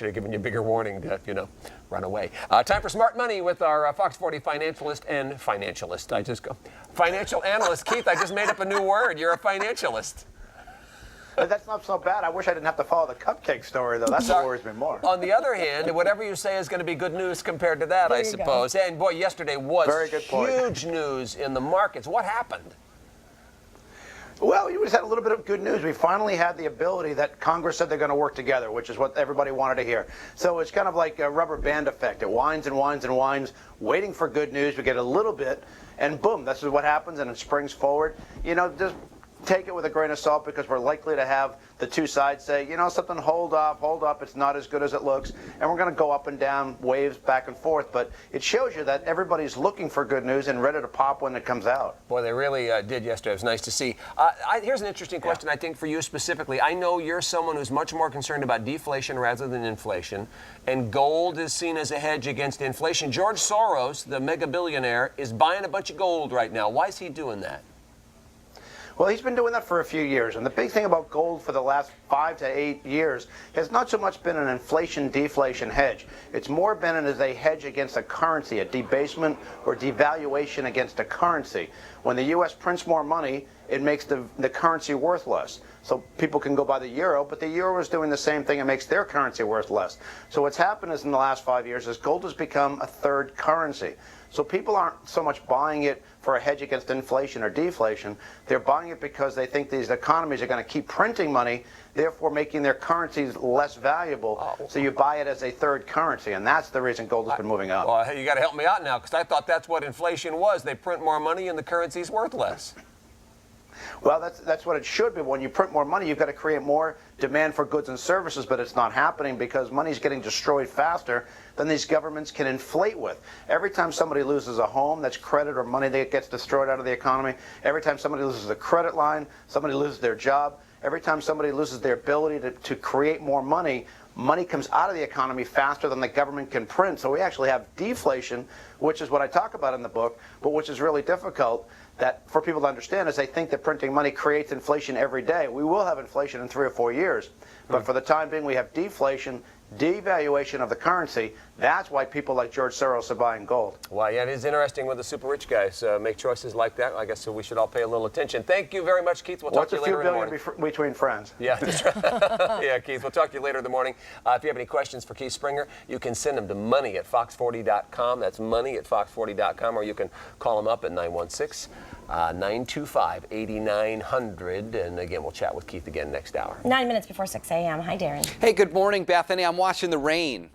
should have given you a bigger warning to, run away. Time for Smart Money with our Fox 40 financial analyst. Keith, I just made up a new word. You're a financialist. That's not so bad. I wish I didn't have to follow the cupcake story, though. That's what worries me more. On the other hand, whatever you say is going to be good news compared to that, I suppose. And boy, yesterday was huge news in the markets. What happened? Well, you just had a little bit of good news. We finally had the ability that Congress said they're going to work together, which is what everybody wanted to hear. So it's kind of like a rubber band effect. It winds and winds and winds, waiting for good news. We get a little bit, and boom, this is what happens, and it springs forward. Just take it with a grain of salt, because we're likely to have the two sides say, something, hold up, it's not as good as it looks, and we're going to go up and down, waves back and forth. But it shows you that everybody's looking for good news and ready to pop when it comes out. Boy, they really did yesterday. It was nice to see. Here's an interesting question, I think, for you specifically. I know you're someone who's much more concerned about deflation rather than inflation, and gold is seen as a hedge against inflation. George Soros, the mega billionaire, is buying a bunch of gold right now. Why is he doing that? Well, he's been doing that for a few years, and the big thing about gold for the last 5 to 8 years has not so much been an inflation-deflation hedge. It's more been as a hedge against a currency, a debasement or devaluation against a currency. When the U.S. prints more money, it makes the currency worth less. So people can go buy the euro, but the euro is doing the same thing and makes their currency worth less. So what's happened is in the last 5 years is gold has become a third currency. So people aren't so much buying it for a hedge against inflation or deflation. They're buying it because they think these economies are going to keep printing money, therefore making their currencies less valuable. So you buy it as a third currency, and that's the reason gold has been moving up. Well, hey, you got to help me out now, because I thought that's what inflation was. They print more money and the currency's worth less. Well, that's what it should be. When you print more money, you've got to create more demand for goods and services, but it's not happening because money's getting destroyed faster than these governments can inflate with. Every time somebody loses a home, that's credit or money that gets destroyed out of the economy. Every time somebody loses a credit line, somebody loses their job. Every time somebody loses their ability to create more money, money comes out of the economy faster than the government can print. So we actually have deflation, which is what I talk about in the book, but which is really difficult that for people to understand, is they think that printing money creates inflation every day. We will have inflation in 3 or 4 years, but for the time being we have deflation, devaluation of the currency. That's why people like George Soros are buying gold. Well, yeah, it is interesting when the super rich guys make choices like that. I guess so we should all pay a little attention. Thank you very much, Keith. We'll talk to you later in the morning. What's a few billion between friends? Yeah, that's right. Yeah, Keith, we'll talk to you later in the morning. If you have any questions for Keith Springer, you can send them to money@fox40.com. That's money@fox40.com, or you can call him up at 916-925-8900. And again, we'll chat with Keith again next hour. 9 minutes before 6 a.m. Hi, Darren. Hey, good morning, Bethany. I'm watching the rain